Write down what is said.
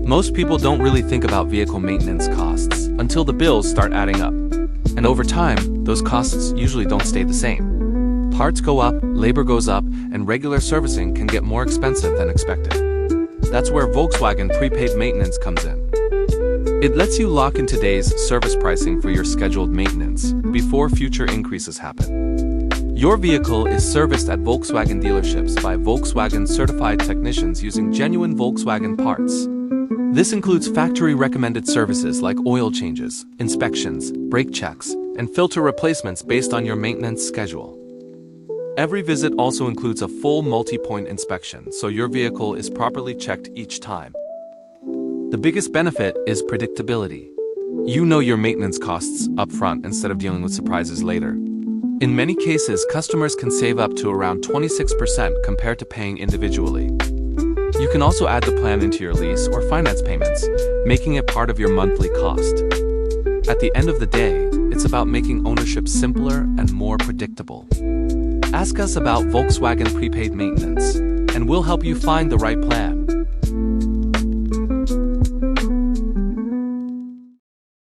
Most people don't really think about vehicle maintenance costs until the bills start adding up. And over time, those costs usually don't stay the same. Parts go up, labor goes up, and regular servicing can get more expensive than expected. That's where Volkswagen Prepaid Maintenance comes in. It lets you lock in today's service pricing for your scheduled maintenance before future increases happen. Your vehicle is serviced at Volkswagen dealerships by Volkswagen-Certified Technicians using Genuine Volkswagen Parts. This includes factory-recommended services like oil changes, inspections, brake checks, and filter replacements based on your maintenance schedule. Every visit also includes a full multi-point inspection, so your vehicle is properly checked each time. The biggest benefit is predictability. You know your maintenance costs up front instead of dealing with surprises later. In many cases, customers can save up to around 26% compared to paying individually. You can also add the plan into your lease or finance payments, making it part of your monthly cost. At the end of the day, it's about making ownership simpler and more predictable. Ask us about Volkswagen Prepaid Maintenance, and we'll help you find the right plan.